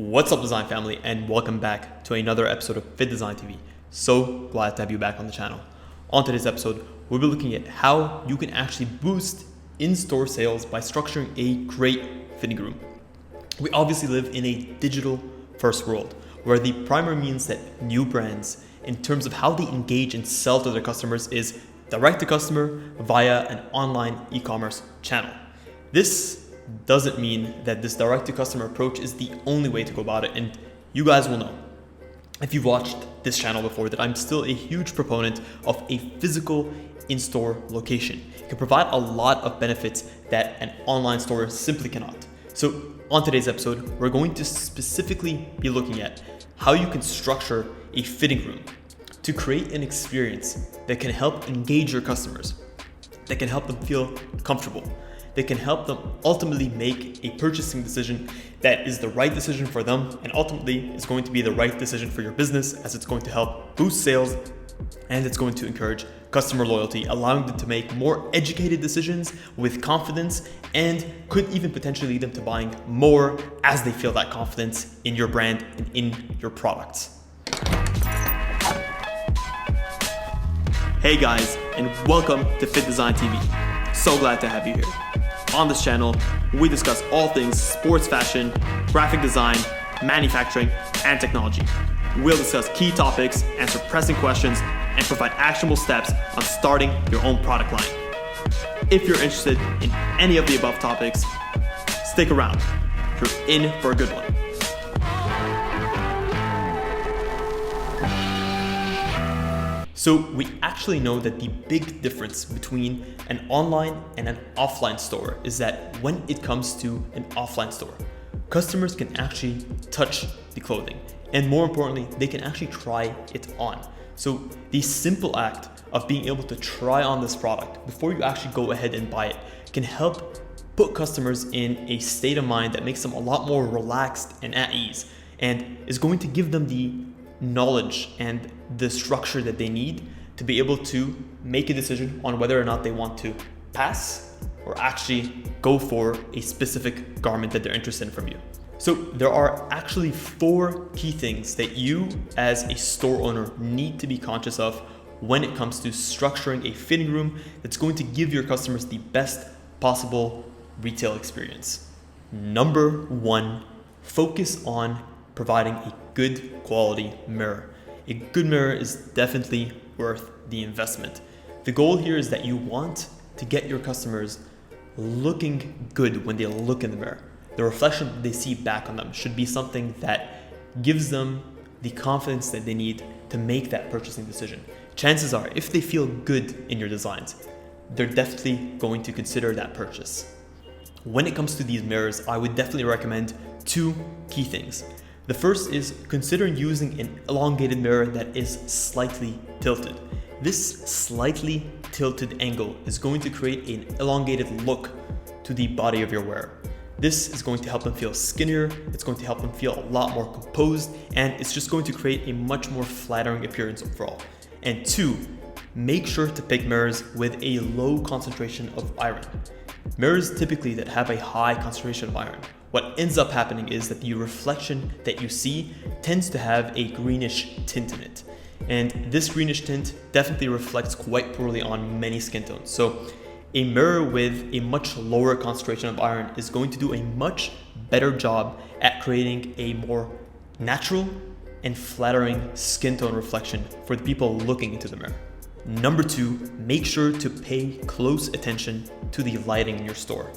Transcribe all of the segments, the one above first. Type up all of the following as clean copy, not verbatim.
What's up, design family, and welcome back to another episode of Fittdesign TV. So glad to have you back on the channel. On today's episode, we'll be looking at how you can actually boost in-store sales by structuring a great fitting room. We obviously live in a digital first world where the primary means that new brands, in terms of how they engage and sell to their customers, is direct to customer via an online e-commerce channel. This doesn't mean that this direct to customer approach is the only way to go about it, and you guys will know, if you've watched this channel before, that I'm still a huge proponent of a physical in-store location. It can provide a lot of benefits that an online store simply cannot. So on today's episode, we're going to specifically be looking at how you can structure a fitting room to create an experience that can help engage your customers, that can help them feel comfortable, that can help them ultimately make a purchasing decision that is the right decision for them, and ultimately is going to be the right decision for your business, as it's going to help boost sales and it's going to encourage customer loyalty, allowing them to make more educated decisions with confidence, and could even potentially lead them to buying more as they feel that confidence in your brand and in your products. Hey guys, and welcome to Fittdesign TV. So glad to have you here. On this channel, we discuss all things sports fashion, graphic design, manufacturing, and technology. We'll discuss key topics, answer pressing questions, and provide actionable steps on starting your own product line. If you're interested in any of the above topics, stick around. You're in for a good one. So we actually know that the big difference between an online and an offline store is that when it comes to an offline store, customers can actually touch the clothing, and more importantly, they can actually try it on. So the simple act of being able to try on this product before you actually go ahead and buy it can help put customers in a state of mind that makes them a lot more relaxed and at ease, and is going to give them the knowledge and the structure that they need to be able to make a decision on whether or not they want to pass or actually go for a specific garment that they're interested in from you. So there are actually 4 key things that you as a store owner need to be conscious of when it comes to structuring a fitting room that's going to give your customers the best possible retail experience. Number 1, focus on providing a good quality mirror. A good mirror is definitely worth the investment. The goal here is that you want to get your customers looking good when they look in the mirror. The reflection that they see back on them should be something that gives them the confidence that they need to make that purchasing decision. Chances are, if they feel good in your designs, they're definitely going to consider that purchase. When it comes to these mirrors, I would definitely recommend 2 key things. The first is consider using an elongated mirror that is slightly tilted. This slightly tilted angle is going to create an elongated look to the body of your wearer. This is going to help them feel skinnier, it's going to help them feel a lot more composed, and it's just going to create a much more flattering appearance overall. And 2, make sure to pick mirrors with a low concentration of iron. Mirrors typically that have a high concentration of iron, what ends up happening is that the reflection that you see tends to have a greenish tint in it. And this greenish tint definitely reflects quite poorly on many skin tones. So a mirror with a much lower concentration of iron is going to do a much better job at creating a more natural and flattering skin tone reflection for the people looking into the mirror. Number 2, make sure to pay close attention to the lighting in your store.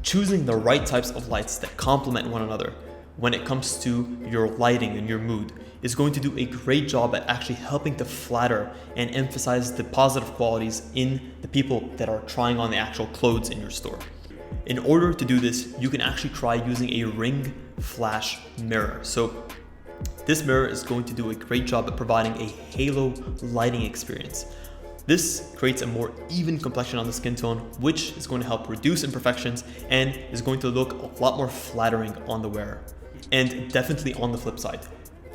Choosing the right types of lights that complement one another when it comes to your lighting and your mood is going to do a great job at actually helping to flatter and emphasize the positive qualities in the people that are trying on the actual clothes in your store. In order to do this, you can actually try using a ring flash mirror. So this mirror is going to do a great job at providing a halo lighting experience. This creates a more even complexion on the skin tone, which is going to help reduce imperfections and is going to look a lot more flattering on the wearer. And definitely on the flip side,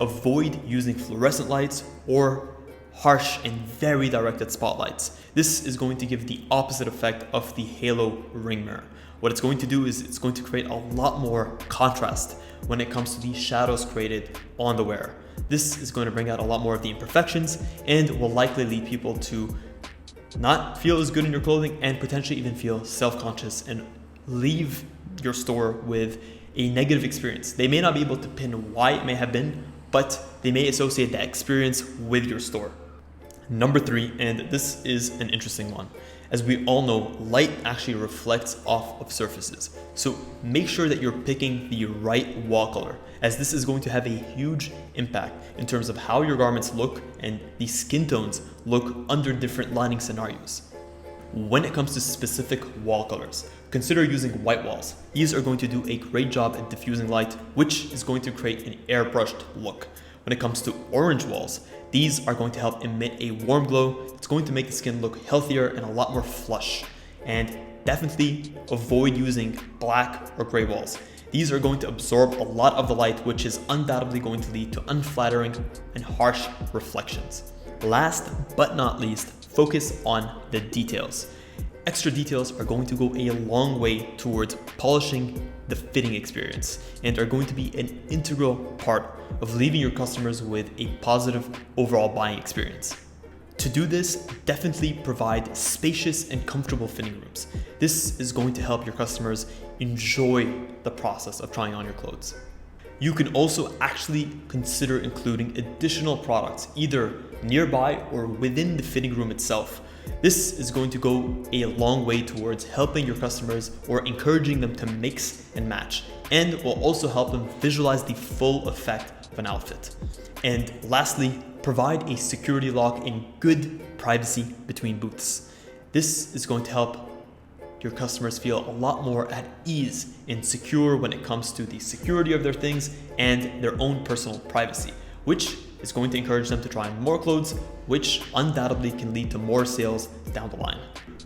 avoid using fluorescent lights or harsh and very directed spotlights. This is going to give the opposite effect of the halo ring mirror. What it's going to do is it's going to create a lot more contrast when it comes to the shadows created on the wearer. This is going to bring out a lot more of the imperfections and will likely lead people to not feel as good in your clothing and potentially even feel self-conscious and leave your store with a negative experience. They may not be able to pin why it may have been, but they may associate that experience with your store. Number 3, and this is an interesting one. As we all know, light actually reflects off of surfaces. So make sure that you're picking the right wall color, as this is going to have a huge impact in terms of how your garments look and the skin tones look under different lighting scenarios. When it comes to specific wall colors, consider using white walls. These are going to do a great job at diffusing light, which is going to create an airbrushed look. When it comes to orange walls, these are going to help emit a warm glow. It's going to make the skin look healthier and a lot more flush. And definitely avoid using black or gray walls. These are going to absorb a lot of the light, which is undoubtedly going to lead to unflattering and harsh reflections. Last but not least, focus on the details. Extra details are going to go a long way towards polishing the fitting experience and are going to be an integral part of leaving your customers with a positive overall buying experience. To do this, definitely provide spacious and comfortable fitting rooms. This is going to help your customers enjoy the process of trying on your clothes. You can also actually consider including additional products either nearby or within the fitting room itself. This is going to go a long way towards helping your customers or encouraging them to mix and match, and will also help them visualize the full effect of an outfit. And lastly, provide a security lock and good privacy between booths. This is going to help your customers feel a lot more at ease and secure when it comes to the security of their things and their own personal privacy, which is going to encourage them to try on more clothes, which undoubtedly can lead to more sales down the line.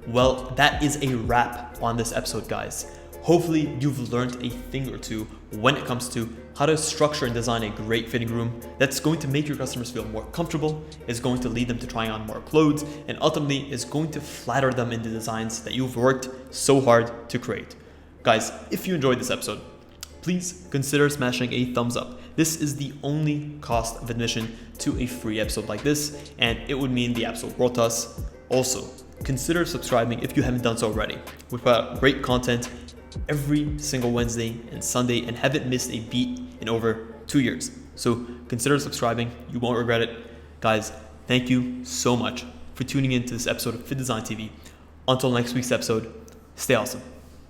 Well, that is a wrap on this episode, guys. Hopefully you've learned a thing or two when it comes to how to structure and design a great fitting room that's going to make your customers feel more comfortable, is going to lead them to trying on more clothes, and ultimately is going to flatter them in the designs that you've worked so hard to create. Guys, if you enjoyed this episode, please consider smashing a thumbs up. This is the only cost of admission to a free episode like this, and it would mean the absolute world to us. Also, consider subscribing if you haven't done so already. We put out great content every single Wednesday and Sunday and haven't missed a beat in over 2 years. So consider subscribing, you won't regret it. Guys, thank you so much for tuning in to this episode of Fittdesign TV. Until next week's episode, stay awesome.